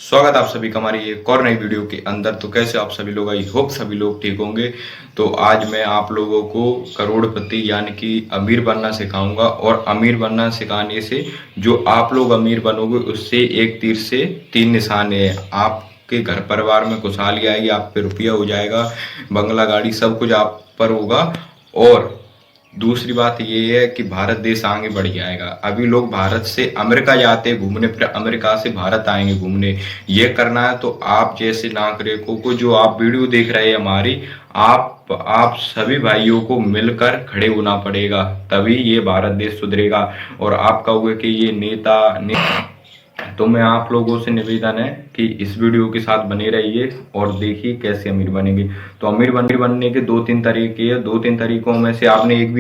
स्वागत आप सभी का हमारी एक और नई वीडियो के अंदर। तो कैसे आप सभी लोग, आई होप सभी लोग ठीक होंगे। तो आज मैं आप लोगों को करोड़पति यानी कि अमीर बनना सिखाऊंगा, और अमीर बनना सिखाने से जो आप लोग अमीर बनोगे उससे एक तीर से तीन निशाने हैं। आपके घर परिवार में खुशहाली आएगी, आप पे रुपया हो जाएगा, बंगला गाड़ी सब कुछ आप पर होगा। और दूसरी बात ये है कि भारत देश आगे बढ़ जाएगा। अभी लोग भारत से अमेरिका जाते हैं घूमने, फिर अमेरिका से भारत आएंगे घूमने। ये करना है तो आप जैसे नागरिकों को, जो आप वीडियो देख रहे हैं हमारी, आप सभी भाइयों को मिलकर खड़े होना पड़ेगा, तभी ये भारत देश सुधरेगा। और आप कहोगे कि ये तो मैं आप लोगों से निवेदन है कि इस वीडियो के साथ बने रहिए और देखिए कैसे अमीर बनेंगे। तो अमीर बनने के दो तीन तरीके हैं। दो तीन तरीकों में से आपने एक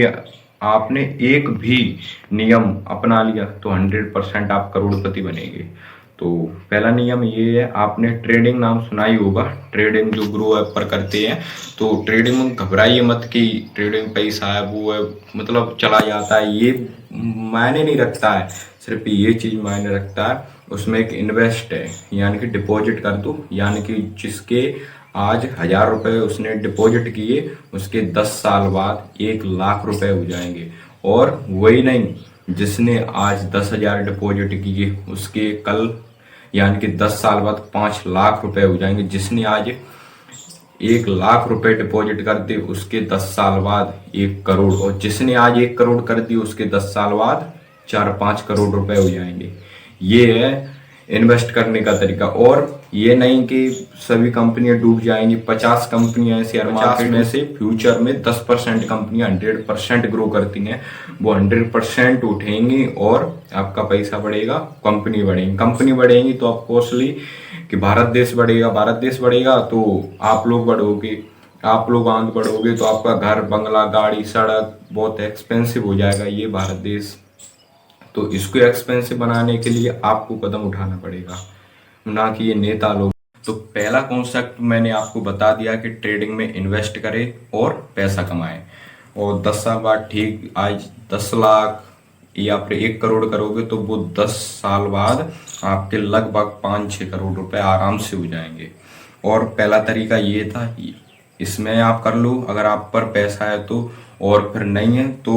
भी नियम अपना लिया तो 100% आप करोड़पति बनेंगे। तो पहला नियम ये है, आपने ट्रेडिंग नाम सुना ही होगा। ट्रेडिंग जो ग्रो ऐप पर करते हैं, तो ट्रेडिंग में घबराइए मत कि ट्रेडिंग पैसा है वो है, मतलब चला जाता है, ये मायने नहीं रखता है। सिर्फ ये चीज मायने रखता है, उसमें एक इन्वेस्ट है, यानी कि डिपॉजिट कर दो। यानी कि जिसके आज 1,000 रुपए उसने डिपॉजिट किए, उसके 10 साल बाद 1 लाख रुपए हो जाएंगे। और वही नहीं, जिसने आज 10,000 डिपॉजिट किए उसके कल यानी कि 10 साल बाद 5 लाख रुपए हो जाएंगे। जिसने आज 1 लाख रुपए डिपॉजिट कर दी उसके 10 साल बाद 1 करोड़, और जिसने आज 1 करोड़ कर दी उसके 10 साल बाद 4-5 करोड़ रुपए हो जाएंगे। ये है इन्वेस्ट करने का तरीका। और ये नहीं कि सभी कंपनियां डूब जाएंगी। 50 कंपनियां शेयर मार्केट में से फ्यूचर में 10% कंपनियां 100% ग्रो करती हैं, वो 100% उठेंगी और आपका पैसा बढ़ेगा, कंपनी बढ़ेगी। कंपनी बढ़ेगी तो ऑफकोर्सली कि भारत देश बढ़ेगा, भारत देश बढ़ेगा तो आप लोग बढ़ोगे, आप लोग आगे बढ़ोगे तो आपका घर बंगला गाड़ी सड़क बहुत एक्सपेंसिव हो जाएगा ये भारत देश। तो इसको एक्सपेंसिव बनाने के लिए आपको कदम उठाना पड़ेगा, ना कि ये नेता लोग। तो पहला कॉन्सेप्ट मैंने आपको बता दिया कि ट्रेडिंग में इन्वेस्ट करें और पैसा कमाएं, और 10 साल बाद, ठीक आज 10 लाख या फिर 1 करोड़ करोगे तो वो 10 साल बाद आपके लगभग 5-6 करोड़ रुपए आराम से हो जाएंगे। और पहला तरीका ये था, इसमें आप कर लो अगर आप पर पैसा है तो। और फिर नहीं है तो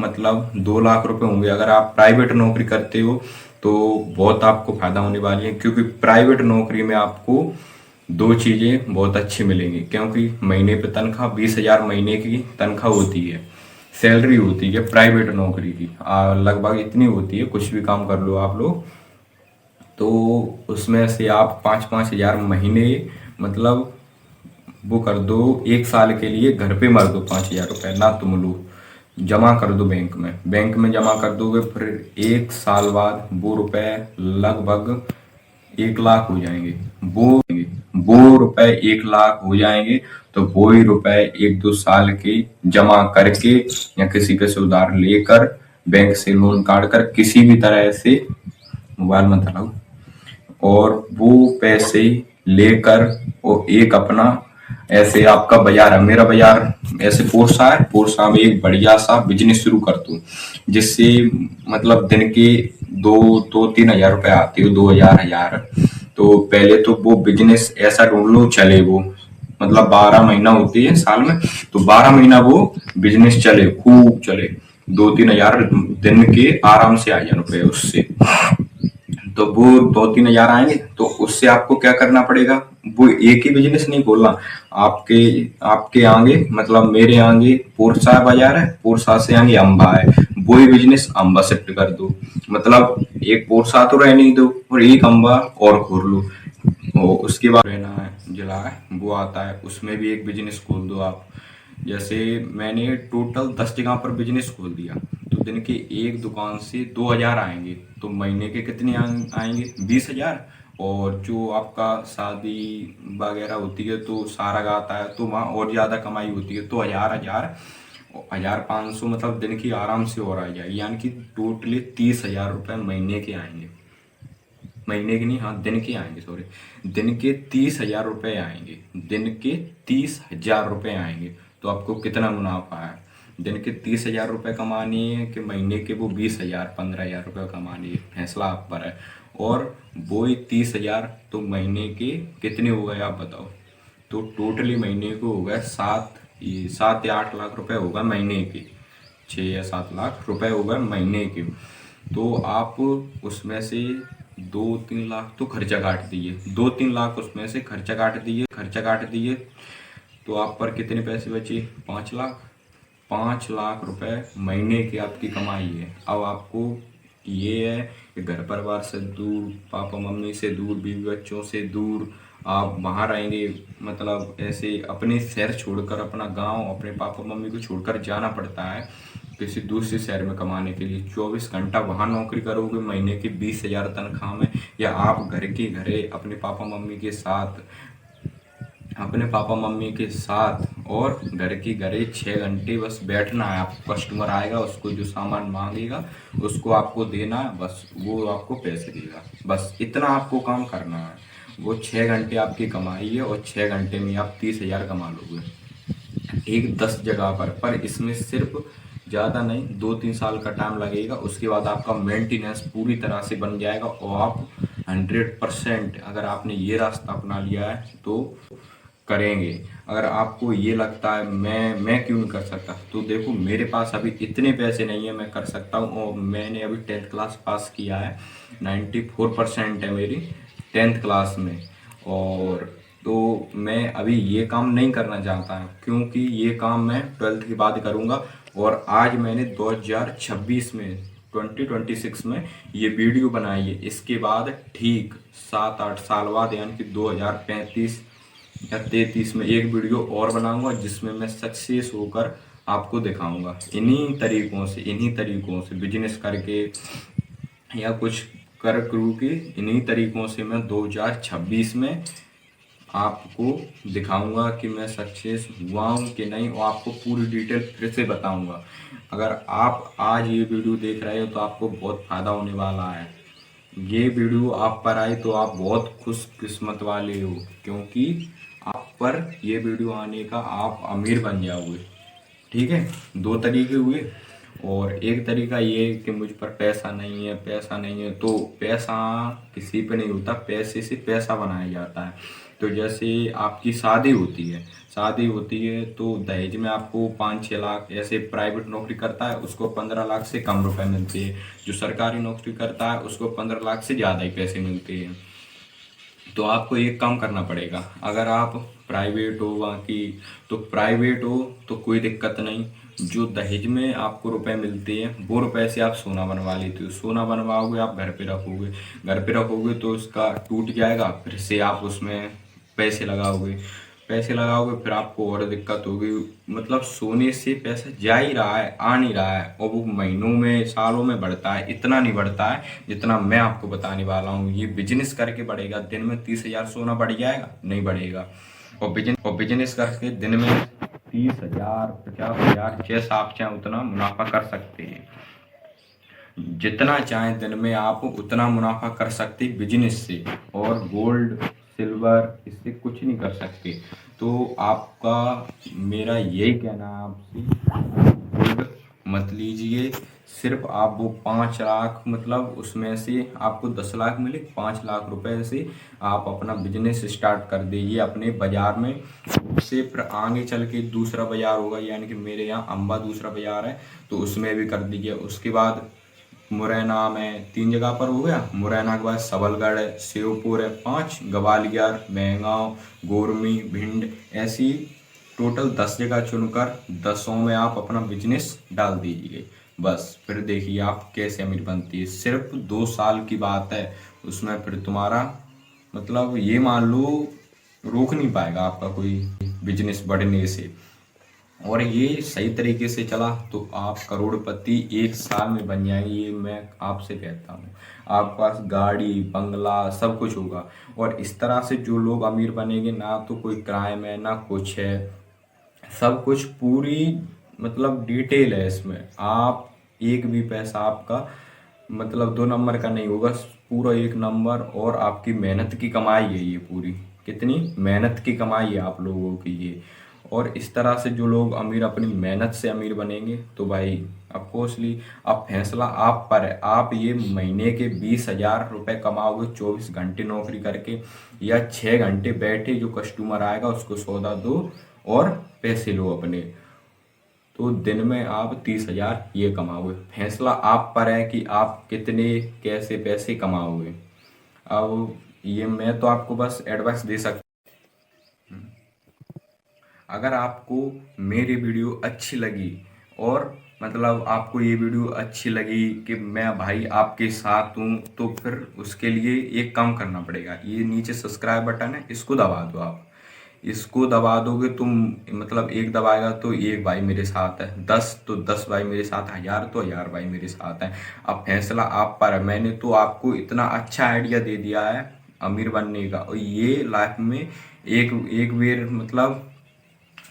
मतलब 2 लाख रुपए होंगे। अगर आप प्राइवेट नौकरी करते हो तो बहुत आपको फायदा होने वाली है, क्योंकि प्राइवेट नौकरी में आपको दो चीजें बहुत अच्छी मिलेंगी। क्योंकि महीने पे तनख्वाह 20,000 महीने की तनख्वाह होती है, सैलरी होती है प्राइवेट नौकरी की, लगभग इतनी होती है। कुछ भी काम कर लो आप लोग तो उसमें से आप 5-5 हजार महीने, मतलब वो कर दो, 1 साल के लिए घर पे मार दो 5,000 रुपए, ना तुम लो, जमा कर दो बैंक में। बैंक में जमा कर दोगे, फिर 1 साल बाद वो रुपए लगभग 1 लाख हो जाएंगे। वो रुपए 1 लाख हो जाएंगे। तो वो ही रुपए 1-2 साल के जमा करके या किसी के से उधार लेकर, बैंक से लोन काट कर, किसी भी तरह से, मोबाइल मत लगाओ, और वो पैसे लेकर वो एक अपना, ऐसे आपका बाजार है, मेरा बाजार ऐसे पोरसा में एक बढ़िया सा बिजनेस शुरू कर दूं, जिससे मतलब दिन के 2-3 हजार रुपए आते हो, 2 हजार। तो पहले तो वो बिजनेस ऐसा ढूंढ लो चले, वो मतलब 12 महीना होती है साल में, तो 12 महीना वो बिजनेस चले, खूब चले, 2-3 हजार दिन के आराम से आ जाए रुपए उससे। तो वो 2-3 हजार आएंगे तो उससे आपको क्या करना पड़ेगा, वो एक ही बिजनेस नहीं खोलना। आपके आपके आगे, मतलब मेरे आगे पोरसा बाजार है, पोरसा से आगे अम्बा है, वो ही बिजनेस अम्बा शिफ्ट कर दो। मतलब एक पोरसा तो रहने ही दो और एक अम्बा और खोल लो। और उसके बाद रहना है जिला है वो आता है, उसमें भी एक बिजनेस खोल दो आप। जैसे मैंने टोटल 10 जगह पर बिजनेस खोल दिया, तो दिन के एक दुकान से 2 हजार आएंगे, तो महीने के कितने आएंगे, 20 हजार। और जो आपका शादी वगैरह होती है तो सारा आता है तो वहाँ और ज़्यादा कमाई होती है, तो 1,500 मतलब दिन की आराम से और आ जाएगी। यानी कि टोटली 30,000 रुपये महीने के आएंगे। महीने के नहीं, हाँ दिन के आएंगे, सॉरी, दिन के 30,000 रुपये आएंगे। दिन के 30,000 रुपये आएंगे तो आपको कितना मुनाफा है। दिन के 30,000 रुपये कमानी है कि महीने के वो 20,000-15,000 रुपये कमानी है, फैसला आप पर है। और वो ही 30,000, तो महीने के कितने हो गए आप बताओ। तो टोटली महीने को हो गए 7 या 8 लाख रुपए होगा महीने के, 6 या 7 लाख रुपए हो गए महीने के। तो आप उसमें से 2-3 लाख तो खर्चा काट दिए, 2-3 लाख उसमें से खर्चा काट दिए, तो आप पर कितने पैसे बचे, 5 लाख। 5 लाख रुपए महीने की आपकी कमाई है। अब आपको ये है कि घर परिवार से दूर, पापा मम्मी से दूर, बीवी बच्चों से दूर आप वहाँ रहेंगे, मतलब ऐसे अपने शहर छोड़कर, अपना गांव, अपने पापा मम्मी को छोड़कर जाना पड़ता है किसी दूसरे शहर में कमाने के लिए। 24 घंटा वहाँ नौकरी करोगे महीने की 20,000 तनख्वाह में, या आप घर के घरे अपने पापा मम्मी के साथ, और घर की घरे 6 घंटे बस बैठना है। आपको कस्टमर आएगा, उसको जो सामान मांगेगा उसको आपको देना है, बस वो आपको पैसे देगा, बस इतना आपको काम करना है। वो 6 घंटे आपकी कमाई है और 6 घंटे में आप 30,000 कमा लोगे एक 10 जगह पर इसमें सिर्फ ज़्यादा नहीं 2-3 साल का टाइम लगेगा। उसके बाद आपका मेंटेनेंस पूरी तरह से बन जाएगा और आप 100% अगर आपने ये रास्ता अपना लिया है तो करेंगे। अगर आपको ये लगता है मैं क्यों नहीं कर सकता, तो देखो मेरे पास अभी इतने पैसे नहीं है, मैं कर सकता हूँ। और मैंने अभी 10th क्लास पास किया है, 94% है मेरी 10th क्लास में। और तो मैं अभी ये काम नहीं करना चाहता हूँ, क्योंकि ये काम मैं 12th के बाद करूँगा। और आज मैंने 2026 में 2026 में ये वीडियो बनाई है। इसके बाद ठीक 7-8 साल बाद, यानी कि 2035 या 33 में एक वीडियो और बनाऊंगा जिसमें मैं सक्सेस होकर आपको दिखाऊंगा। इन्हीं तरीकों से बिजनेस करके या कुछ कर करू के, इन्हीं तरीकों से मैं 2026 में आपको दिखाऊंगा कि मैं सक्सेस हुआ हूँ कि नहीं, और आपको पूरी डिटेल फिर से बताऊंगा। अगर आप आज ये वीडियो देख रहे हो तो आपको बहुत फ़ायदा होने वाला है। ये वीडियो आप पर आई तो आप बहुत खुशकिस्मत वाले हो, क्योंकि आप पर ये वीडियो आने का आप अमीर बन जाओगे। ठीक है, 2 तरीके हुए। और एक तरीका ये है कि मुझ पर पैसा नहीं है, तो पैसा किसी पे नहीं होता, पैसे से पैसा बनाया जाता है। तो जैसे आपकी शादी होती है तो दहेज में आपको 5-6 लाख, ऐसे प्राइवेट नौकरी करता है उसको 15 लाख से कम रुपए मिलते हैं, जो सरकारी नौकरी करता है उसको 15 लाख से ज़्यादा ही पैसे मिलते हैं। तो आपको एक काम करना पड़ेगा, अगर आप प्राइवेट हो तो कोई दिक्कत नहीं। जो दहेज में आपको रुपए मिलते हैं वो रुपए से आप सोना बनवा लेते हो, सोना बनवाओगे आप घर पे रखोगे तो उसका टूट जाएगा, फिर से आप उसमें पैसे लगाओगे फिर आपको और दिक्कत होगी। मतलब सोने से पैसा जा ही रहा है, आ नहीं रहा है, और वो महीनों में सालों में बढ़ता है। इतना नहीं बढ़ता है जितना मैं आपको बताने वाला हूँ। ये बिजनेस करके बढ़ेगा, दिन में 30,000 सोना बढ़ जाएगा, नहीं बढ़ेगा। और बिजनेस करके दिन में 30,000, 50,000, जैसा आप चाहें उतना मुनाफा कर सकते हैं। जितना चाहें दिन में आप उतना मुनाफा कर सकते बिजनेस से, और गोल्ड सिल्वर इससे कुछ नहीं कर सकते। तो आपका मेरा यही कहना है आपसे, गोल्ड मत लीजिए। सिर्फ आप वो 5 लाख, मतलब उसमें से आपको 10 लाख मिले, 5 लाख रुपए से आप अपना बिजनेस स्टार्ट कर दीजिए अपने बाजार में। उससे फिर आगे चल के दूसरा बाजार होगा, यानी कि मेरे यहाँ अम्बा दूसरा बाजार है, तो उसमें भी कर दीजिए। उसके बाद मुरैना में 3 जगह पर हो गया, मुरैना के बाद सबलगढ़ है, श्योपुर है 5, ग्वालियर, बेंगाव, गोरमी, भिंड, ऐसी टोटल 10 जगह चुनकर 10 में आप अपना बिजनेस डाल दीजिए। बस फिर देखिए आप कैसे अमीर बनती है। सिर्फ 2 साल की बात है, उसमें फिर तुम्हारा मतलब ये मान लो रोक नहीं पाएगा आपका कोई बिजनेस बढ़ने से। और ये सही तरीके से चला तो आप करोड़पति 1 साल में बन जाएंगे, ये मैं आपसे कहता हूँ। आपके पास गाड़ी बंगला सब कुछ होगा। और इस तरह से जो लोग अमीर बनेंगे, ना तो कोई क्राइम है ना कुछ है, सब कुछ पूरी मतलब डिटेल है इसमें। आप एक भी पैसा आपका मतलब 2 नंबर का नहीं होगा, पूरा 1 नंबर। और आपकी मेहनत की कमाई है ये पूरी, कितनी मेहनत की कमाई है आप लोगों की ये। और इस तरह से जो लोग अमीर अपनी मेहनत से अमीर बनेंगे, तो भाई अब कॉस्टली। अब फैसला आप पर है, आप ये महीने के 20,000 रुपये कमाओगे 24 घंटे नौकरी करके, या 6 घंटे बैठे जो कस्टमर आएगा उसको सौदा दो और पैसे लो अपने, तो दिन में आप 30,000 ये कमाओगे। फैसला आप पर है कि आप कितने कैसे पैसे कमाओगे। अब ये मैं तो आपको बस एडवाइस दे सकता। अगर आपको मेरी वीडियो अच्छी लगी और मतलब आपको ये वीडियो अच्छी लगी कि मैं भाई आपके साथ हूँ, तो फिर उसके लिए एक काम करना पड़ेगा। ये नीचे सब्सक्राइब बटन है, इसको दबा दो। आप इसको दबा दोगे तुम, मतलब एक दबाएगा तो एक भाई मेरे साथ है, 10 तो 10 भाई मेरे साथ, 1000 तो 1000 भाई मेरे साथ है। अब फैसला आप पर है। मैंने तो आपको इतना अच्छा आइडिया दे दिया है अमीर बनने का, और ये लाइफ में एक एक बार मतलब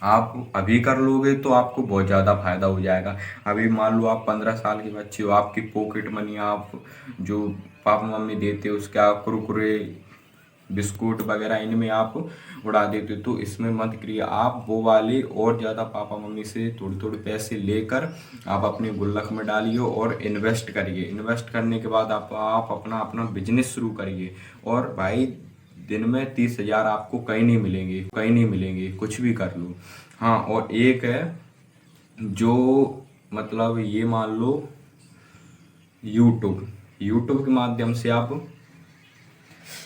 आप अभी कर लोगे तो आपको बहुत ज़्यादा फायदा हो जाएगा। अभी मान लो आप 15 साल के बच्चे हो, आपकी पॉकेट मनी आप जो पापा मम्मी देते हो उसके आप कुरकुरे बिस्कुट वगैरह इनमें आप उड़ा देते हो, तो इसमें मत करिए। आप वो वाले और ज़्यादा पापा मम्मी से थोड़े थोड़े पैसे लेकर आप अपने गुल्लक में डालिए और इन्वेस्ट करिए। इन्वेस्ट करने के बाद आप अपना अपना बिजनेस शुरू करिए। और भाई दिन में 30,000 आपको कहीं नहीं मिलेंगे, कहीं नहीं मिलेंगे, कुछ भी कर लो। हाँ, और एक है जो मतलब ये मान लो यूट्यूब, यूट्यूब के माध्यम से आप,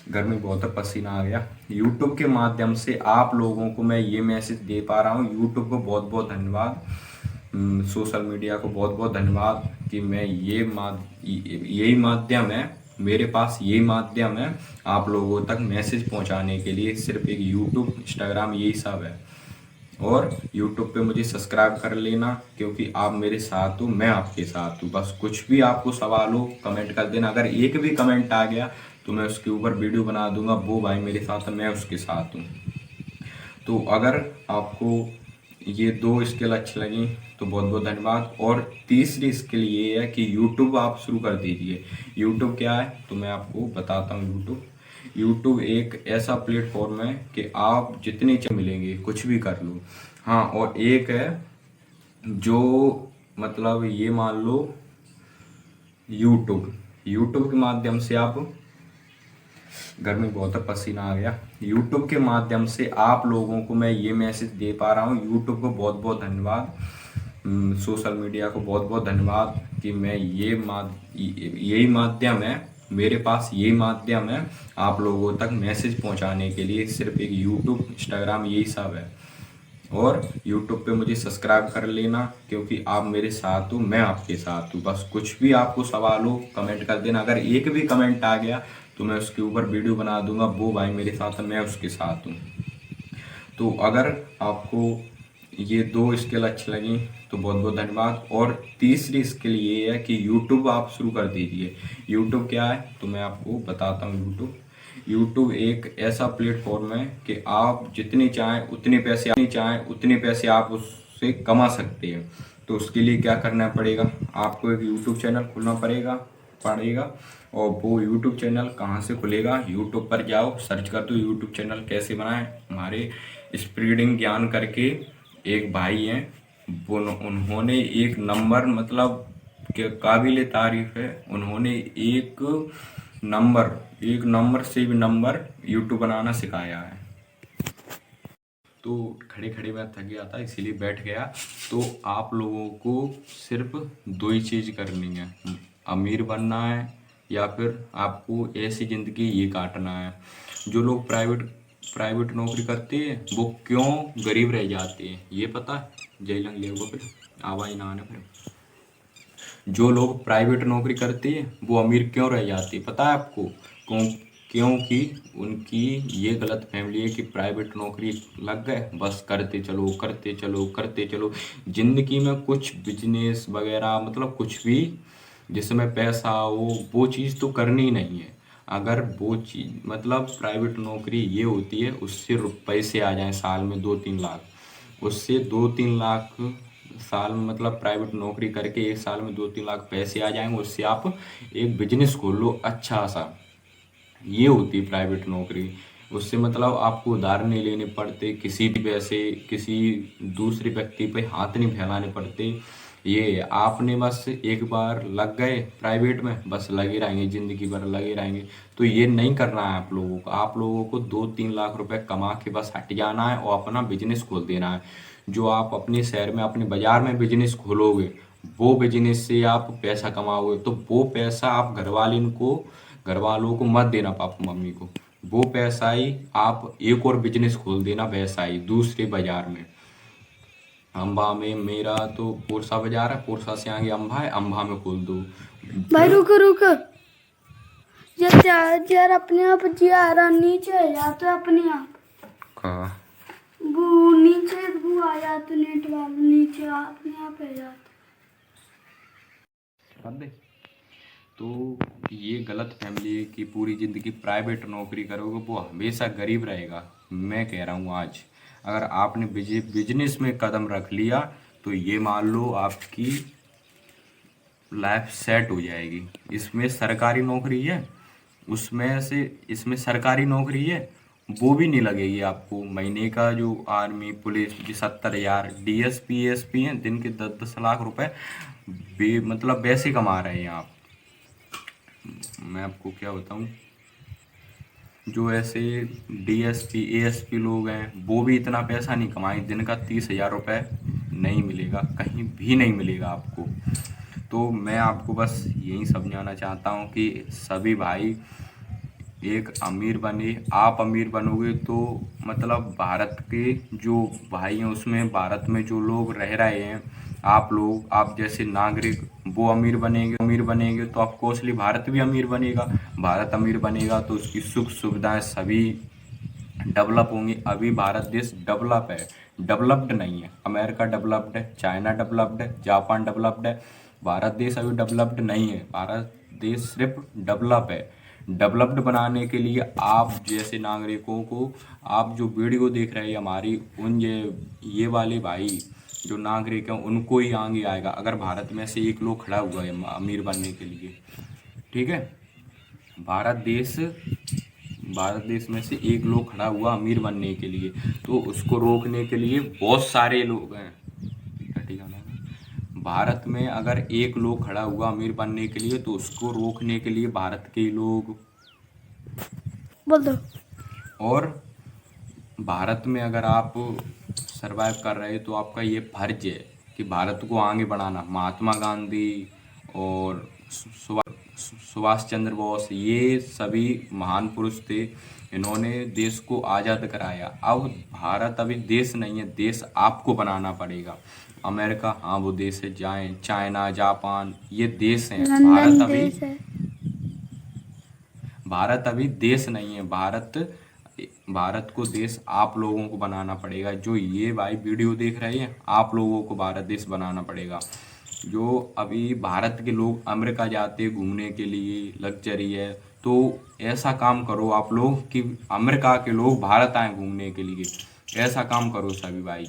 गर्मी बहुत है पसीना आ गया, यूट्यूब के माध्यम से आप लोगों को मैं ये मैसेज दे पा रहा हूँ। यूट्यूब को बहुत बहुत धन्यवाद, सोशल मीडिया को बहुत बहुत धन्यवाद कि मैं यही माध्यम है, मेरे पास यही माध्यम है आप लोगों तक मैसेज पहुंचाने के लिए। सिर्फ एक यूट्यूब, इंस्टाग्राम, यही सब है। और यूट्यूब पे मुझे सब्सक्राइब कर लेना, क्योंकि आप मेरे साथ हो, मैं आपके साथ हूँ। बस कुछ भी आपको सवाल हो कमेंट कर देना। अगर एक भी कमेंट आ गया तो मैं उसके ऊपर वीडियो बना दूंगा, वो भाई मेरे साथ है, मैं उसके साथ हूँ। तो अगर आपको ये 2 स्किल अच्छी लगी तो बहुत बहुत धन्यवाद। और तीसरी स्किल ये है कि यूट्यूब आप शुरू कर दीजिए। यूट्यूब क्या है तो मैं आपको बताता हूँ। यूट्यूब एक ऐसा प्लेटफॉर्म है कि आप जितने चाहे मिलेंगे, कुछ भी कर लो। हाँ, और एक है जो मतलब ये मान लो यूट्यूब, यूट्यूब के माध्यम से आप, गर्मी बहुत है पसीना आ गया, यूट्यूब के माध्यम से आप लोगों को मैं ये मैसेज दे पा रहा हूँ। यूट्यूब को बहुत बहुत धन्यवाद, सोशल मीडिया को बहुत बहुत धन्यवाद कि मैं यही माध्यम है, मेरे पास यही माध्यम है आप लोगों तक मैसेज पहुंचाने के लिए। सिर्फ एक यूट्यूब, इंस्टाग्राम, यही सब है। और यूट्यूब पे मुझे सब्सक्राइब कर लेना, क्योंकि आप मेरे साथ हो, मैं आपके साथ हूँ। बस कुछ भी आपको सवाल हो कमेंट कर देना। अगर एक भी कमेंट आ गया तो मैं उसके ऊपर वीडियो बना दूंगा, वो भाई मेरे साथ है, मैं उसके साथ हूँ। तो अगर आपको ये 2 स्किल अच्छी लगी तो बहुत बहुत धन्यवाद। और तीसरी स्किल ये है कि यूट्यूब आप शुरू कर दीजिए। यूट्यूब क्या है तो मैं आपको बताता हूँ। यूट्यूब एक ऐसा प्लेटफॉर्म है कि आप जितने चाहें उतने पैसे आप उससे कमा सकते हैं। तो उसके लिए क्या करना पड़ेगा, आपको एक यूट्यूब चैनल खोलना पड़ेगा। और वो यूट्यूब चैनल कहाँ से खुलेगा, यूट्यूब पर जाओ, सर्च कर दो यूट्यूब चैनल कैसे बनाएं। हमारे स्प्रेडिंग ज्ञान करके एक भाई हैं, वो उन्होंने एक नंबर, मतलब कि काबिल तारीफ है, उन्होंने एक नंबर से भी नंबर यूट्यूब बनाना सिखाया है। तो खड़े खड़े मैं थक गया था इसीलिए बैठ गया। तो आप लोगों को सिर्फ 2 ही चीज़ करनी है, अमीर बनना है या फिर आपको ऐसी ज़िंदगी ये काटना है। जो लोग प्राइवेट नौकरी करते हैं वो क्यों गरीब रह जाते हैं ये पता है? जय लंग ले फिर आवाज़ ना आने फिर। जो लोग प्राइवेट नौकरी करते हैं वो अमीर क्यों रह जाते हैं पता है आपको? क्योंकि उनकी ये गलत फैमिली है कि प्राइवेट नौकरी लग गए बस करते चलो करते चलो करते चलो। ज़िंदगी में कुछ बिजनेस वगैरह मतलब कुछ भी जिसमें पैसा हो वो चीज़ तो करनी ही नहीं है। अगर वो चीज़ मतलब प्राइवेट नौकरी ये होती है उससे पैसे आ जाएं साल में 2-3 लाख, उससे 2-3 लाख साल में मतलब प्राइवेट नौकरी करके 1 साल में 2-3 लाख पैसे आ जाएंगे, उससे आप एक बिजनेस खोल लो अच्छा सा। ये होती है प्राइवेट नौकरी। उससे मतलब आपको उधार नहीं लेने पड़ते, किसी भी पैसे किसी दूसरे व्यक्ति पे हाथ नहीं फैलाने पड़ते। ये आपने बस एक बार लग गए प्राइवेट में, बस लगे रहेंगे, जिंदगी भर लगे रहेंगे। तो ये नहीं करना है आप लोगों को। आप लोगों को 2-3 लाख रुपए कमा के बस हट जाना है और अपना बिजनेस खोल देना है। जो आप अपने शहर में अपने बाजार में बिजनेस खोलोगे, वो बिजनेस से आप पैसा कमाओगे, तो वो पैसा आप घर वालों को मत देना, पापा मम्मी को। वो पैसा ही आप एक और बिजनेस खोल देना वैसा ही दूसरे बाजार में। अम्बा में मेरा तो पोरसा बाजार है, पोरसा से आगे अम्बा है, अम्बा में खोल दो। भाई रुको रुको, यार अपने आप जी आ रहा नीचे या तो अपने आप का वो नीचे वो आ जाते नेट वाला नीचे अपने आप आ जाते। कर दे। तो ये गलत फैमिली है कि पूरी जिंदगी प्राइवेट नौकरी करोगे, वो हमेशा गरीब रहेगा। मैं कह रहा हूँ आज अगर आपने बिजनेस में कदम रख लिया तो ये मान लो आपकी लाइफ सेट हो जाएगी। इसमें सरकारी नौकरी है, उसमें से इसमें सरकारी नौकरी है, वो भी नहीं लगेगी आपको। महीने का जो आर्मी पुलिस की 70,000, डीएसपी एसपी हैं, दिन के 10-10 लाख रुपए मतलब वैसे कमा रहे हैं आप। मैं आपको क्या बताऊं, जो ऐसे डीएसपी एएसपी लोग हैं वो भी इतना पैसा नहीं कमाए। दिन का 30,000 रुपये नहीं मिलेगा, कहीं भी नहीं मिलेगा आपको। तो मैं आपको बस यही समझाना चाहता हूँ कि सभी भाई एक अमीर बने। आप अमीर बनोगे तो मतलब भारत के जो भाई हैं उसमें, भारत में जो लोग रह रहे हैं, आप जैसे नागरिक वो अमीर बनेंगे तो ऑफकोर्सली भारत भी अमीर बनेगा। भारत अमीर बनेगा तो उसकी सुख सुविधाएं सभी डेवलप होंगी। अभी भारत देश डेवलप है, डेवलप्ड नहीं है। अमेरिका डेवलप्ड है, चाइना डेवलप्ड है, जापान डेवलप्ड है। भारत देश अभी डेवलप्ड नहीं है, भारत देश सिर्फ डेवलप है। डेवलप्ड बनाने के लिए आप जैसे नागरिकों को, आप जो वीडियो देख रहे हैं हमारी, उन ये वाले भाई जो नागरिक हैं उनको ही आगे आएगा। अगर भारत में से एक लोग खड़ा हुआ है अमीर बनने के लिए, ठीक है, भारत देश में से एक लोग खड़ा हुआ अमीर बनने के लिए, तो उसको रोकने के लिए बहुत सारे लोग हैं। ठीक है ना? भारत में अगर एक लोग खड़ा हुआ अमीर बनने के लिए, तो उसको रोकने के लिए भारत के लोग बोल दो। और भारत में अगर आप सरवाइव कर रहे हो तो आपका ये फर्ज है कि भारत को आगे बढ़ाना। महात्मा गांधी और सुभाष चंद्र बोस, ये सभी महान पुरुष थे, इन्होंने देश को आज़ाद कराया। अब भारत अभी देश नहीं है, देश आपको बनाना पड़ेगा। अमेरिका हाँ वो देश है, जाए चाइना जापान ये देश हैं। भारत अभी देश नहीं है। भारत को देश आप लोगों को बनाना पड़ेगा। जो ये भाई वीडियो देख रहे हैं, आप लोगों को भारत देश बनाना पड़ेगा। जो अभी भारत के लोग अमेरिका जाते घूमने के लिए, लग्जरी है, तो ऐसा काम करो आप लोग कि अमेरिका के लोग भारत आए घूमने के लिए। ऐसा काम करो सभी भाई।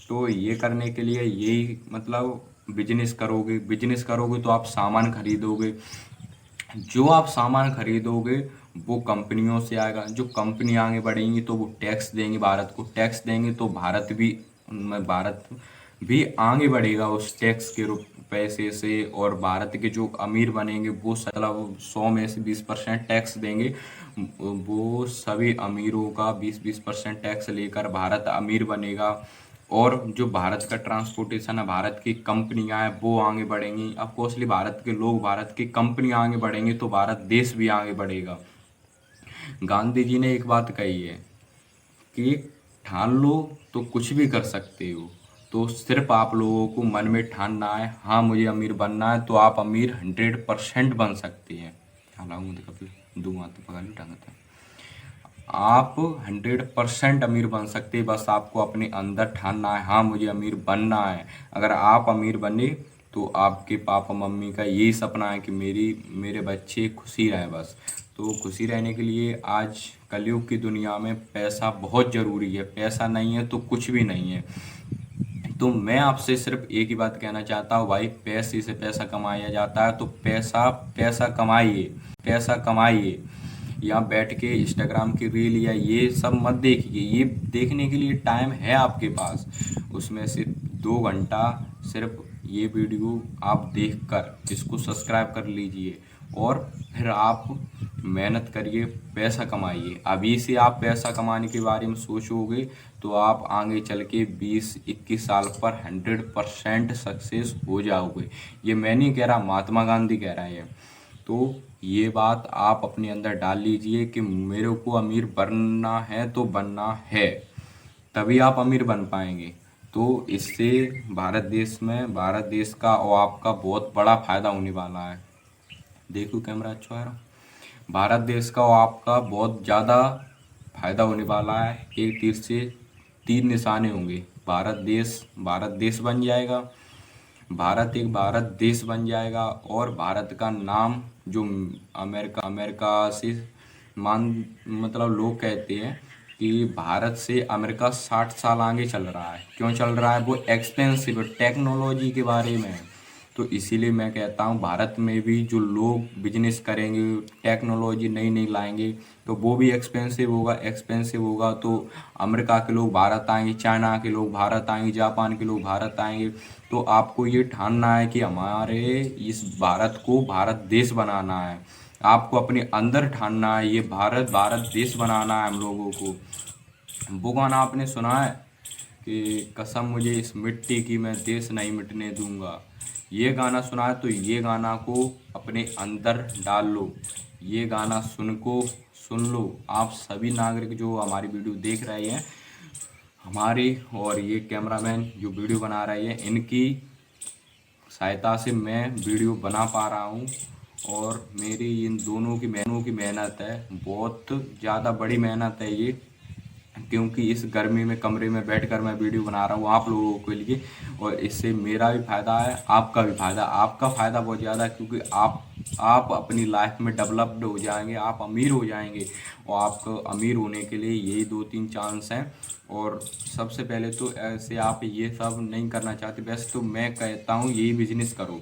तो ये करने के लिए यही मतलब बिजनेस करोगे तो आप सामान खरीदोगे। जो आप सामान खरीदोगे वो कंपनियों से आएगा। जो कंपनी आगे बढ़ेंगी तो वो टैक्स देंगे, भारत को टैक्स देंगे, तो भारत भी आगे बढ़ेगा उस टैक्स के पैसे से। और भारत के जो अमीर बनेंगे वो 100 में से 20% टैक्स देंगे। वो सभी अमीरों का 20-20% टैक्स लेकर भारत अमीर बनेगा। और जो भारत का ट्रांसपोर्टेशन है, भारत की कंपनियां हैं वो आगे बढ़ेंगी। ऑफकोर्सली भारत के लोग, भारत की कंपनियां आगे बढ़ेंगे तो भारत देश भी आगे बढ़ेगा। गांधी जी ने एक बात कही है कि ठान लो तो कुछ भी कर सकते हो। तो सिर्फ आप लोगों को मन में ठानना है, हाँ मुझे अमीर बनना है, तो आप अमीर 100% बन सकते हैं। हालांकि कभी दूंगा तो पकड़ ढंग आप 100% अमीर बन सकते हैं। बस आपको अपने अंदर ठानना है, हाँ मुझे अमीर बनना है। अगर आप अमीर बने तो आपके पापा मम्मी का यही सपना है कि मेरे बच्चे खुशी रहे बस। तो खुशी रहने के लिए आज कलयुग की दुनिया में पैसा बहुत ज़रूरी है। पैसा नहीं है तो कुछ भी नहीं है। तो मैं आपसे सिर्फ एक ही बात कहना चाहता हूँ भाई, पैसे से पैसा कमाया जाता है तो पैसा कमाइए। यहाँ बैठ के इंस्टाग्राम की रील या ये सब मत देखिए। ये देखने के लिए टाइम है आपके पास, उसमें से 2 घंटा सिर्फ ये वीडियो आप देखकर इसको सब्सक्राइब कर लीजिए और फिर आप मेहनत करिए, पैसा कमाइए। अभी से आप पैसा कमाने के बारे में सोचोगे तो आप आगे चल के 20-21 साल पर 100% सक्सेस हो जाओगे। ये मैं नहीं कह रहा, महात्मा गांधी कह रहे हैं। तो ये बात आप अपने अंदर डाल लीजिए कि मेरे को अमीर बनना है तो बनना है, तभी आप अमीर बन पाएंगे। तो इससे भारत देश का और आपका बहुत बड़ा फायदा होने वाला है। देखो कैमरा अच्छा आ रहा। भारत देश का और आपका बहुत ज़्यादा फायदा होने वाला है। एक तीर से 3 निशाने होंगे। भारत देश बन जाएगा, भारत देश बन जाएगा और भारत का नाम जो अमेरिका से मतलब लोग कहते हैं कि भारत से अमेरिका 60 साल आगे चल रहा है। क्यों चल रहा है? वो एक्सपेंसिव टेक्नोलॉजी के बारे में है। तो इसीलिए मैं कहता हूँ भारत में भी जो लोग बिजनेस करेंगे, टेक्नोलॉजी नई नई लाएंगे, तो वो भी एक्सपेंसिव होगा तो अमेरिका के लोग भारत आएंगे, चाइना के लोग भारत आएंगे, जापान के लोग भारत आएंगे। तो आपको ये ठानना है कि हमारे इस भारत को भारत देश बनाना है। आपको अपने अंदर ठानना है, ये भारत देश बनाना है हम लोगों को। वो गाना आपने सुना है कि कसम मुझे इस मिट्टी की, मैं देश नहीं मिटने दूंगा। ये गाना सुना है तो ये गाना को अपने अंदर डाल लो, ये गाना सुन लो। आप सभी नागरिक जो हमारी वीडियो देख रहे हैं, हमारे और ये कैमरामैन जो वीडियो बना रहे हैं, इनकी सहायता से मैं वीडियो बना पा रहा हूँ। और मेरी इन दोनों की मेहनत है, बहुत ज़्यादा बड़ी मेहनत है ये, क्योंकि इस गर्मी में कमरे में बैठकर मैं वीडियो बना रहा हूँ आप लोगों के लिए। और इससे मेरा भी फ़ायदा है, आपका भी फ़ायदा, आपका फ़ायदा बहुत ज़्यादा है, क्योंकि आप अपनी लाइफ में डेवलप्ड हो जाएंगे, आप अमीर हो जाएंगे। और आपको अमीर होने के लिए यही 2-3 चांस हैं। और सबसे पहले तो ऐसे आप ये सब नहीं करना चाहते, वैसे तो मैं कहता हूँ यही बिजनेस करो।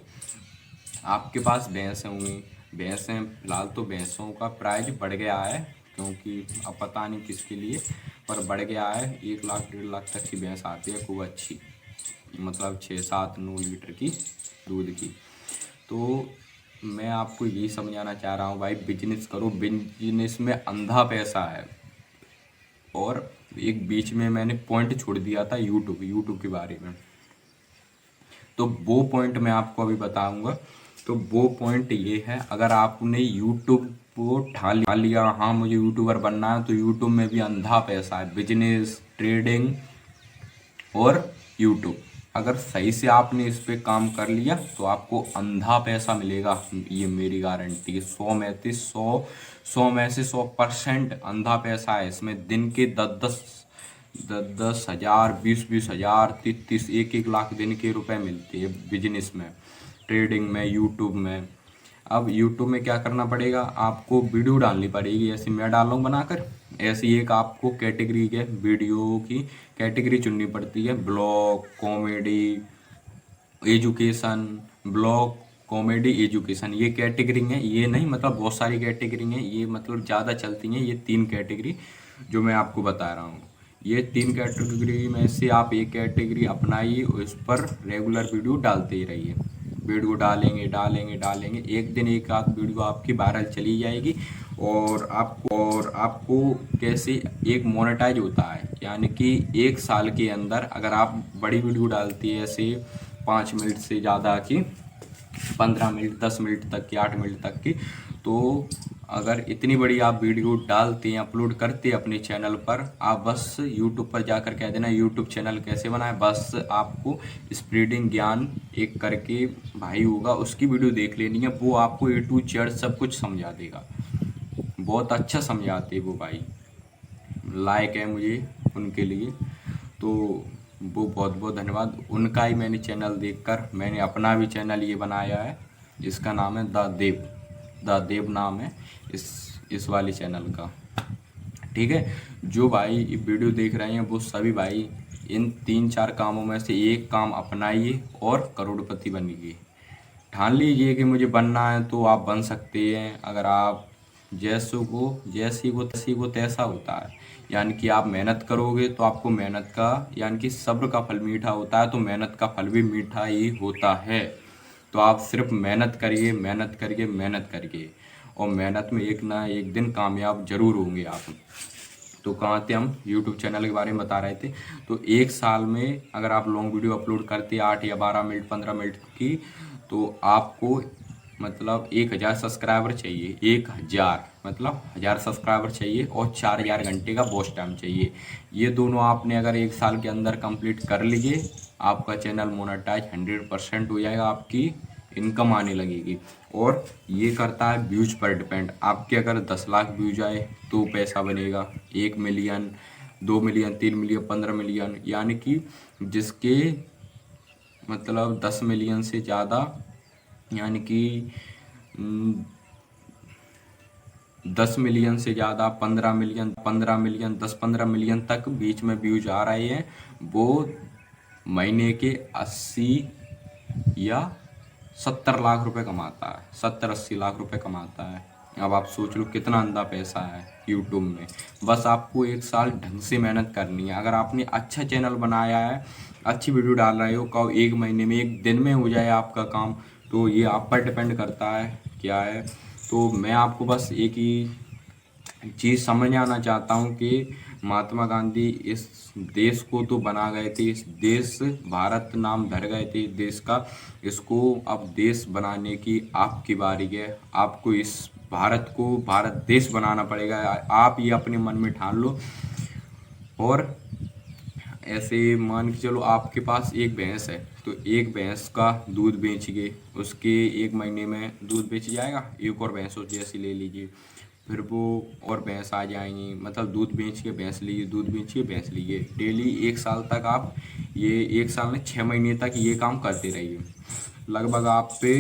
आपके पास भैंस होंगी, भैंसें फिलहाल तो भैंसों का प्राइस बढ़ गया है, क्योंकि अब पता नहीं किसके लिए, पर बढ़ गया है। 1 लाख 1.5 लाख तक की भैंस आती है खूब अच्छी, मतलब 6-7-9 लीटर की दूध की। तो मैं आपको यही समझाना चाह रहा हूँ भाई, बिजनेस करो, बिजनेस में अंधा पैसा है। और एक बीच में मैंने पॉइंट छोड़ दिया था यूट्यूब के बारे में, तो वो पॉइंट मैं आपको अभी बताऊंगा। तो वो पॉइंट ये है, अगर आपने यूट्यूब को ठान लिया, हाँ मुझे यूट्यूबर बनना है, तो यूट्यूब में भी अंधा पैसा है। बिजनेस, ट्रेडिंग और यूट्यूब, अगर सही से आपने इस पे काम कर लिया तो आपको अंधा पैसा मिलेगा, ये मेरी गारंटी है। 100 में से 100% अंधा पैसा है इसमें। दिन के 10-10 हज़ार, 20-20 हज़ार, 30-30, 1-1 लाख दिन के रुपए मिलते हैं बिजनेस में, ट्रेडिंग में, यूट्यूब में। अब यूट्यूब में क्या करना पड़ेगा, आपको वीडियो डालनी पड़ेगी, ऐसे मैं डाल रहा हूँ बनाकर। ऐसी एक आपको कैटेगरी के वीडियो की कैटेगरी चुननी पड़ती है, blog, comedy, education. Blog, comedy, education, ये कैटेगरी है। ये नहीं मतलब बहुत सारी कैटेगरी हैं, ये मतलब ज़्यादा चलती हैं ये 3 कैटेगरी जो मैं आपको बता रहा हूँ। ये 3 कैटेगरी में से आप एक कैटेगरी अपनाइए, उस पर रेगुलर वीडियो डालते ही रहिए। वीडियो डालेंगे, एक दिन एक आध वीडियो आपकी वायरल चली जाएगी। और आपको कैसे एक मोनेटाइज होता है, यानी कि 1 साल के अंदर अगर आप बड़ी वीडियो डालती है, ऐसे 5 मिनट से ज़्यादा की, 15 मिनट, 10 मिनट तक की, 8 मिनट तक की, तो अगर इतनी बड़ी आप वीडियो डालते हैं, अपलोड करते हैं अपने चैनल पर, आप बस यूट्यूब पर जाकर कह देना यूट्यूब चैनल कैसे बनाएं, बस आपको स्प्रेडिंग ज्ञान एक करके भाई होगा, उसकी वीडियो देख लेनी है। वो आपको A to Z सब कुछ समझा देगा, बहुत अच्छा समझाते वो भाई, लायक है मुझे उनके लिए। तो वो बहुत बहुत धन्यवाद, उनका ही मैंने चैनल देखकर मैंने अपना भी चैनल ये बनाया है। इसका नाम है द देव नाम है इस वाले चैनल का। ठीक है, जो भाई ये वीडियो देख रहे हैं वो सभी भाई इन 3-4 कामों में से एक काम अपनाइए और करोड़पति बनिए। ठान लीजिए कि मुझे बनना है तो आप बन सकते हैं, अगर आप जैसी को तैसा होता है। यानी कि आप मेहनत करोगे तो आपको मेहनत का यानी कि सब्र का फल मीठा होता है, तो मेहनत का फल भी मीठा ही होता है। तो आप सिर्फ मेहनत करिए, मेहनत करिए, मेहनत करिए, और मेहनत में एक ना एक दिन कामयाब जरूर होंगे आप। तो कहाँ थे हम? यूट्यूब चैनल के बारे में बता रहे थे। तो एक साल में अगर आप लॉन्ग वीडियो अपलोड करते 8 या 12 मिनट 15 मिनट की, तो आपको मतलब 1000 सब्सक्राइबर चाहिए। 1000 मतलब 1000 सब्सक्राइबर चाहिए, और 4000 घंटे का वॉच टाइम चाहिए। ये दोनों आपने अगर एक साल के अंदर कंप्लीट कर लिए, आपका चैनल मोनेटाइज 100% हो जाएगा, आपकी इनकम आने लगेगी। और ये करता है व्यूज पर डिपेंड। आपके अगर 10 लाख व्यूज आए तो पैसा बनेगा, 1 मिलियन, 2 मिलियन, 3 मिलियन, 15 मिलियन, यानी कि जिसके मतलब 10 मिलियन से ज़्यादा, यानी कि 10 मिलियन से ज़्यादा, 15 मिलियन, 10-15 मिलियन तक बीच में व्यूज आ रहे हैं, वो महीने के 80 या 70 लाख रुपए कमाता है, 70-80 लाख रुपए कमाता है। अब आप सोच लो कितना अंधा पैसा है यूट्यूब में। बस आपको एक साल ढंग से मेहनत करनी है। अगर आपने अच्छा चैनल बनाया है, अच्छी वीडियो डाल रहे हो, कहो एक महीने में, एक दिन में हो जाए आपका काम, तो ये आप पर डिपेंड करता है क्या है। तो मैं आपको बस एक ही चीज़ समझ आना चाहता हूँ कि महात्मा गांधी इस देश को तो बना गए थे, इस देश भारत नाम धर गए थे देश का, इसको अब देश बनाने की आपकी बारी है। आपको इस भारत को भारत देश बनाना पड़ेगा। आप ये अपने मन में ठान लो। और ऐसे मान के चलो आपके पास एक भैंस है, तो एक भैंस का दूध बेचिए, उसके एक महीने में दूध बेच जाएगा। एक और भैंस हो जैसी ले लीजिए, फिर वो और भैंस आ जाएंगी, मतलब दूध बेच के भैंस लीजिए, दूध बेचिए भैंस लीजिए, डेली 1 साल तक आप ये 1 साल में 6 महीने तक ये काम करते रहिए। लगभग आप पे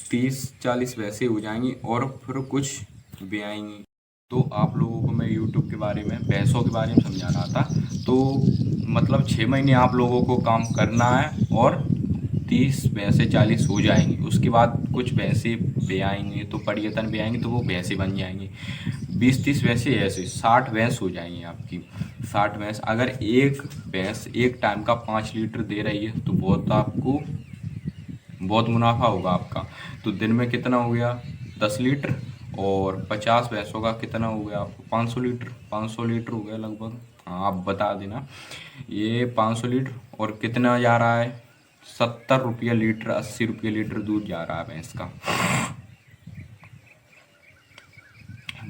30-40 भैंसें हो जाएंगी, और फिर कुछ भी आएंगी। तो आप लोगों को मैं यूट्यूब के बारे में, भैंसों के बारे में समझा रहा था। तो मतलब 6 महीने आप लोगों को काम करना है, और 30 भैंसें 40 हो जाएंगी। उसके बाद कुछ भैंसें भी आएंगी, तो परियतन भी आएंगी, तो वो भैंसें बन जाएंगी। 20-30 भैंसें ऐसे 60 भैंस हो जाएंगी आपकी। 60 भैंस, अगर एक भैंस एक टाइम का 5 लीटर दे रही है, तो बहुत आपको बहुत मुनाफा होगा आपका। तो दिन में कितना हो गया? 10 लीटर, और 50 भैंसों का कितना हो गया आपको? 500 लीटर। 500 लीटर हो गया लगभग। हाँ, आप बता देना। ये 500 लीटर, और कितना जा रहा है? 70 रुपया लीटर, 80 रुपये लीटर दूध जा रहा है भैंस का।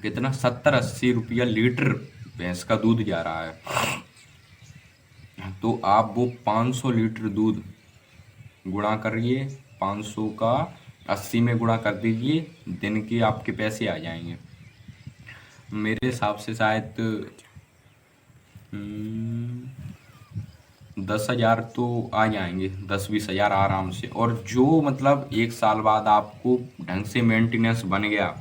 कितना? 70-80 रुपया लीटर भैंस का दूध जा रहा है। तो आप वो 500 लीटर दूध गुणा करिए, 500 का 80 में गुणा कर दीजिए, दिन के आपके पैसे आ जाएंगे। मेरे हिसाब से शायद 10,000 तो आ जाएंगे, 10-20 हज़ार आराम से। और जो मतलब 1 साल बाद आपको ढंग से मेंटेनेंस बन गया,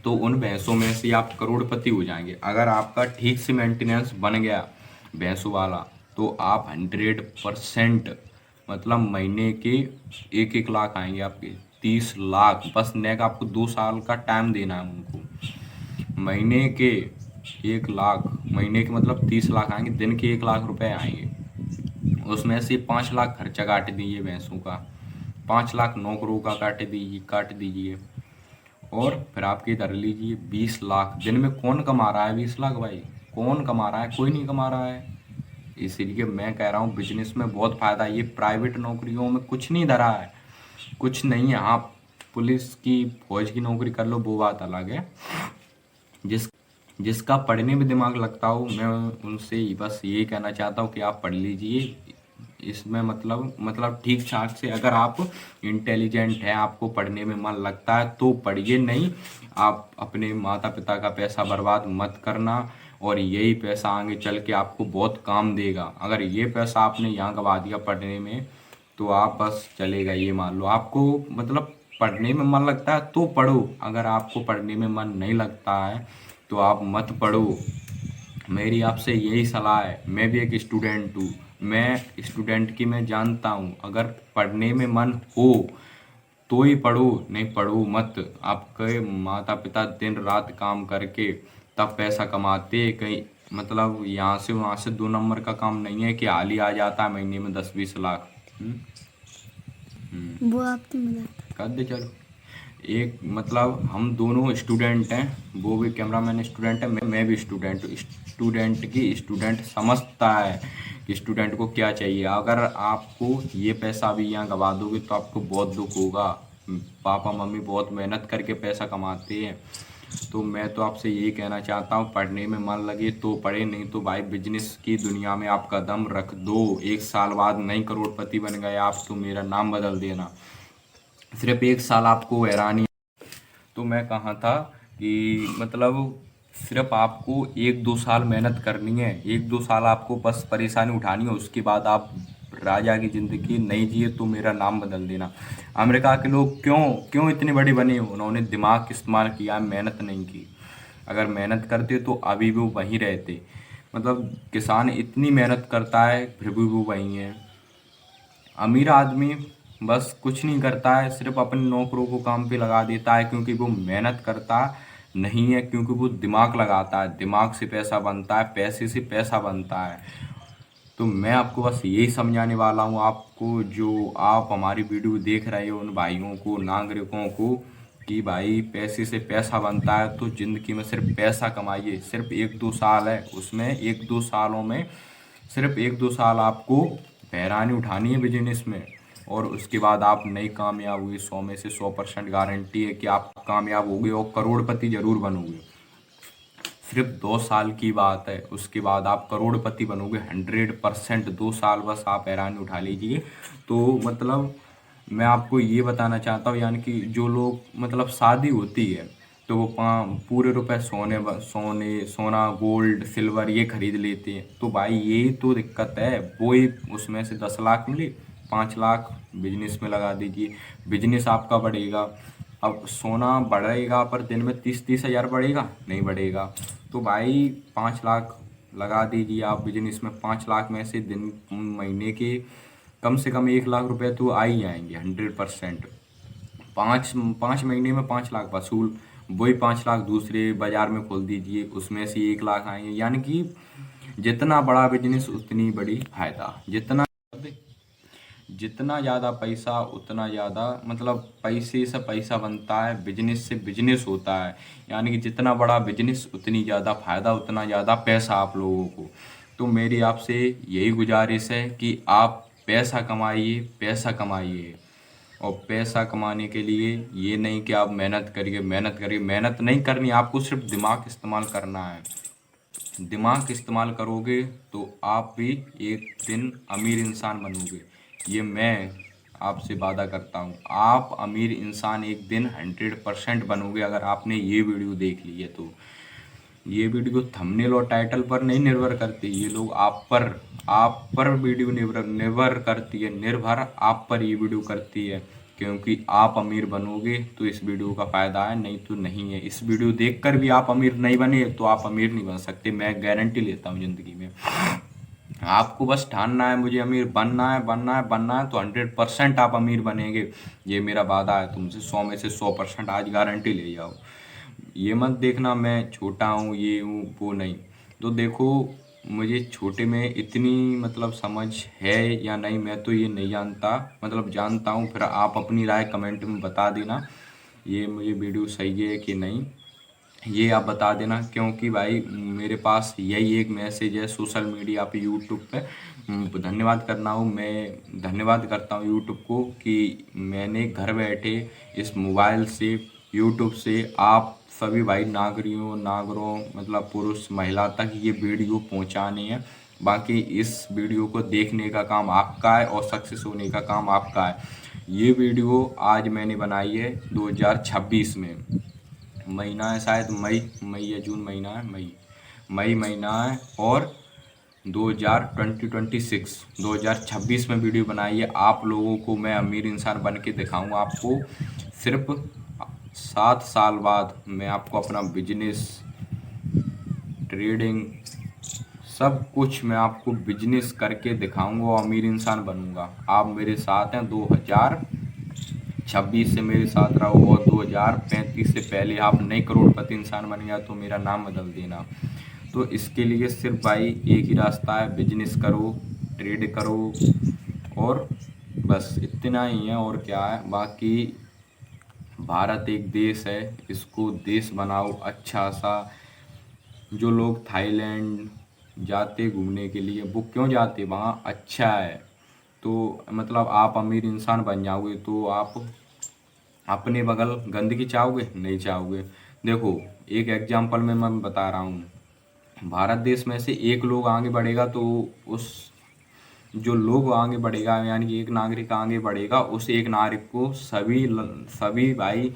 तो उन भैंसों में से आप करोड़पति हो जाएंगे। अगर आपका ठीक से मेंटेनेंस बन गया भैंसों वाला, तो आप 100% मतलब महीने के 1-1 लाख आएंगे आपके, 30 लाख। बस नेक आपको 2 साल का टाइम देना है उनको। महीने के 1 लाख, महीने के मतलब 30 लाख आएंगे, दिन के 1 लाख रुपए आएंगे। उसमें से 5 लाख खर्चा काट दीजिए भैंसों का, 5 लाख नौकरों का काट दीजिए, और फिर आपके इधर लीजिए 20 लाख। दिन में कौन कमा रहा है 20 लाख भाई? कौन कमा रहा है? कोई नहीं कमा रहा है। इसीलिए मैं कह रहा हूँ बिजनेस में बहुत फायदा है। ये प्राइवेट नौकरियों में कुछ नहीं धरा है, कुछ नहीं है। आप पुलिस की, फौज की नौकरी कर लो, वो बात अलग है। जिसका पढ़ने में दिमाग लगता हो, मैं उनसे ही बस यही कहना चाहता हूँ कि आप पढ़ लीजिए। इसमें मतलब ठीक ठाक से, अगर आप इंटेलिजेंट हैं, आपको पढ़ने में मन लगता है, तो पढ़िए। नहीं, आप अपने माता पिता का पैसा बर्बाद मत करना, और यही पैसा आगे चल के आपको बहुत काम देगा। अगर ये पैसा आपने यहाँ गवा दिया पढ़ने में, तो आप बस चलेगा। ये मान लो आपको मतलब पढ़ने में मन लगता है तो पढ़ो, अगर आपको पढ़ने में मन नहीं लगता है तो आप मत पढ़ो। मेरी आपसे यही सलाह है। मैं भी एक स्टूडेंट हूँ, मैं स्टूडेंट की मैं जानता हूँ। अगर पढ़ने में मन हो तो ही पढ़ो, नहीं पढ़ो मत। आपके माता पिता दिन रात काम करके तब पैसा कमाते। कहीं मतलब यहाँ से वहाँ से 2 नंबर का काम नहीं है कि हाल ही आ जाता है महीने में 10-20 लाख। वो आपकी मदद। कर दे चलो। एक मतलब हम दोनों स्टूडेंट हैं, वो भी कैमरामैन स्टूडेंट है, मैं भी स्टूडेंट हूँ। स्टूडेंट की स्टूडेंट समझता है कि स्टूडेंट को क्या चाहिए। अगर आपको ये पैसा भी यहाँ गवा दोगे तो आपको बहुत दुख होगा। पापा मम्मी बहुत मेहनत करके पैसा कमाते हैं। तो मैं तो आपसे यही कहना चाहता हूँ, पढ़ने में मन लगे तो पढ़े, नहीं तो भाई बिजनेस की दुनिया में आप कदम रख दो। 1 साल बाद नहीं करोड़पति बन गए आप तो मेरा नाम बदल देना। सिर्फ 1 साल आपको हैरानी। तो मैं कहा था कि मतलब सिर्फ आपको 1-2 साल मेहनत करनी है, 1-2 साल आपको बस परेशानी उठानी है, उसके बाद आप राजा की ज़िंदगी नहीं जिए तो मेरा नाम बदल देना। अमेरिका के लोग क्यों क्यों इतने बड़े बने? उन्होंने दिमाग इस्तेमाल किया, मेहनत नहीं की। अगर मेहनत करते तो अभी भी वो वहीं रहते। मतलब किसान इतनी मेहनत करता है फिर भी वो वहीं है। अमीर आदमी बस कुछ नहीं करता है, सिर्फ अपने नौकरों को काम पे लगा देता है, क्योंकि वो मेहनत करता नहीं है, क्योंकि वो दिमाग लगाता है। दिमाग से पैसा बनता है, पैसे से पैसा बनता है। तो मैं आपको बस यही समझाने वाला हूँ आपको, जो आप हमारी वीडियो देख रहे हो, उन भाइयों को, नागरिकों को, कि भाई पैसे से पैसा बनता है तो ज़िंदगी में सिर्फ पैसा कमाइए। सिर्फ 1-2 साल है, उसमें 1-2 सालों में सिर्फ 1-2 साल आपको हैरानी उठानी है बिजनेस में, और उसके बाद आप नहीं कामयाब हुए 100 में से 100% गारंटी है कि आप कामयाब होगे और करोड़पति जरूर बनोगे। सिर्फ 2 साल की बात है, उसके बाद आप करोड़पति बनोगे 100%। 2 साल बस आप हैरानी उठा लीजिए। तो मतलब मैं आपको ये बताना चाहता हूँ, यानी कि जो लोग मतलब शादी होती है तो वो पूरे रुपए सोना गोल्ड सिल्वर ये खरीद लेते हैं। तो भाई यही तो दिक्कत है। वो ही उसमें से 10 लाख मिले, 5 लाख बिजनेस में लगा दीजिए, बिजनेस आपका बढ़ेगा। अब सोना बढ़ेगा पर दिन में 30-30 हज़ार बढ़ेगा? नहीं बढ़ेगा। तो भाई 5 लाख लगा दीजिए आप बिजनेस में। 5 लाख में से दिन महीने के कम से कम 1 लाख रुपए तो आ ही जाएंगे 100%। 5 महीने में 5 लाख वसूल, वही 5 लाख दूसरे बाजार में खोल दीजिए, उसमें से 1 लाख आएंगे। यानी कि जितना बड़ा बिजनेस उतनी बड़ी फायदा। जितना ज़्यादा पैसा उतना ज़्यादा मतलब पैसे से पैसा बनता है, बिजनेस से बिजनेस होता है। यानी कि जितना बड़ा बिजनेस उतनी ज़्यादा फायदा, उतना ज़्यादा पैसा आप लोगों को। तो मेरी आपसे यही गुजारिश है कि आप पैसा कमाइए, पैसा कमाइए। और पैसा कमाने के लिए ये नहीं कि आप मेहनत करिए, मेहनत करिए, मेहनत नहीं करनी, आपको सिर्फ दिमाग इस्तेमाल करना है। दिमाग इस्तेमाल करोगे तो आप भी एक दिन अमीर इंसान बनोगे। ये मैं आपसे वादा करता हूँ, आप अमीर इंसान एक दिन 100% बनोगे अगर आपने ये वीडियो देख ली है तो। ये वीडियो थंबनेल और टाइटल पर नहीं निर्भर करती, ये लोग आप पर वीडियो निर्भर करती है, निर्भर आप पर ये वीडियो करती है। क्योंकि आप अमीर बनोगे तो इस वीडियो का फायदा है, नहीं तो नहीं है। इस वीडियो देखकर भी आप अमीर नहीं बने तो आप अमीर नहीं बन सकते, मैं गारंटी लेता हूँ जिंदगी में। आपको बस ठानना है मुझे अमीर बनना है, बनना है, बनना है, तो 100% आप अमीर बनेंगे। ये मेरा वादा है तुमसे, 100 में से 100% आज गारंटी ले जाओ। ये मत देखना मैं छोटा हूँ, ये हूँ वो नहीं। तो देखो मुझे छोटे में इतनी मतलब समझ है या नहीं मैं तो ये नहीं जानता, मतलब जानता हूँ। फिर आप अपनी राय कमेंट में बता देना ये मुझे वीडियो सही है कि नहीं, ये आप बता देना। क्योंकि भाई मेरे पास यही एक मैसेज है सोशल मीडिया पे, यूट्यूब पे धन्यवाद करना हूँ, मैं धन्यवाद करता हूँ यूट्यूब को कि मैंने घर बैठे इस मोबाइल से, यूट्यूब से आप सभी भाई नागरों मतलब पुरुष महिला तक ये वीडियो पहुँचाने हैं। बाकी इस वीडियो को देखने का काम आपका है और सक्सेस होने का काम आपका है। ये वीडियो आज मैंने बनाई है 2026 में, महीना है शायद मई या जून महीना है, मई महीना है, और 2026 में वीडियो बनाई है। आप लोगों को मैं अमीर इंसान बन के दिखाऊँगा। आपको सिर्फ 7 साल बाद मैं आपको अपना बिजनेस, ट्रेडिंग, सब कुछ मैं आपको बिजनेस करके दिखाऊंगा और अमीर इंसान बनूंगा। आप मेरे साथ हैं। 26 से मेरे साथ रहो और 2035 से पहले आप नए करोड़पति इंसान बन गया तो मेरा नाम बदल देना। तो इसके लिए सिर्फ भाई एक ही रास्ता है, बिजनेस करो, ट्रेड करो और बस इतना ही है। और क्या है, बाकी भारत एक देश है, इसको देश बनाओ अच्छा सा। जो लोग थाईलैंड जाते घूमने के लिए, वो क्यों जाते, वहाँ अच्छा है। तो मतलब आप अमीर इंसान बन जाओगे तो आप अपने बगल गंदगी चाहोगे, नहीं चाहोगे। देखो एक एग्जांपल में मैं बता रहा हूँ, भारत देश में से एक लोग आगे बढ़ेगा तो उस जो लोग आगे बढ़ेगा, यानी कि एक नागरिक आगे बढ़ेगा, उस एक नागरिक को सभी भाई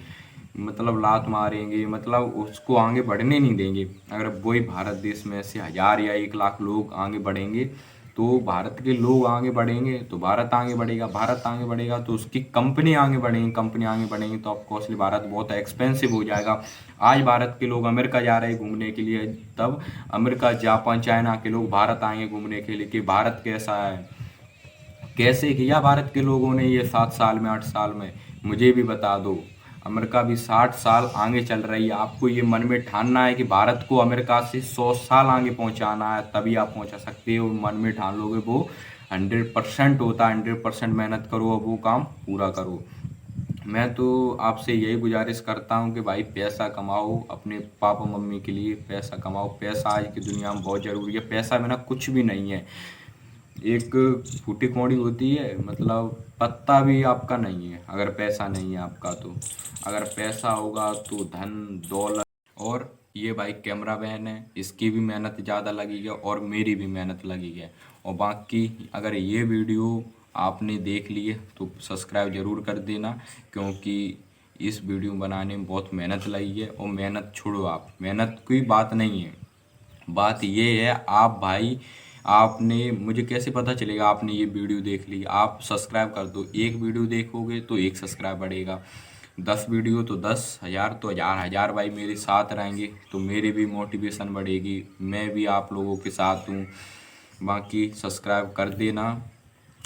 मतलब लात मारेंगे, मतलब उसको आगे बढ़ने नहीं देंगे। अगर वही भारत देश में से 1000 या 1 लाख लोग आगे बढ़ेंगे तो भारत के लोग आगे बढ़ेंगे तो भारत आगे बढ़ेगा, भारत आगे बढ़ेगा तो उसकी कंपनी आगे बढ़ेंगी, कंपनी आगे बढ़ेंगी तो ऑफकोर्सली भारत बहुत एक्सपेंसिव हो जाएगा। आज भारत के लोग अमेरिका जा रहे हैं घूमने के लिए, तब अमेरिका, जापान, चाइना के लोग भारत आएंगे घूमने के लिए कि भारत कैसा है। कैसे किया भारत के लोगों ने ये 7 साल में, 8 साल में, मुझे भी बता दो। अमेरिका भी 60 साल आगे चल रही है। आपको ये मन में ठानना है कि भारत को अमेरिका से 100 साल आगे पहुंचाना है, तभी आप पहुंचा सकते हो। मन में ठान लोगे वो 100% होता है। 100% मेहनत करो और वो काम पूरा करो। मैं तो आपसे यही गुजारिश करता हूँ कि भाई पैसा कमाओ, अपने पापा मम्मी के लिए पैसा कमाओ। पैसा आज की दुनिया में बहुत ज़रूरी है, पैसा बिना कुछ भी नहीं है। एक फूटी कौड़ी होती है, मतलब पत्ता भी आपका नहीं है अगर पैसा नहीं है आपका। तो अगर पैसा होगा तो धन दौलत। और ये भाई कैमरा मैन है, इसकी भी मेहनत ज़्यादा लगी है और मेरी भी मेहनत लगी है। और बाकी अगर ये वीडियो आपने देख ली है तो सब्सक्राइब ज़रूर कर देना, क्योंकि इस वीडियो बनाने में बहुत मेहनत लगी है। और मेहनत छोड़ो, आप मेहनत की बात नहीं है, बात ये है आप भाई, आपने मुझे कैसे पता चलेगा आपने ये वीडियो देख ली। आप सब्सक्राइब कर दो, एक वीडियो देखोगे तो एक सब्सक्राइब बढ़ेगा, 10 वीडियो तो 10,000 तो 1000 भाई मेरे साथ रहेंगे तो मेरी भी मोटिवेशन बढ़ेगी, मैं भी आप लोगों के साथ हूँ। बाकी सब्सक्राइब कर देना।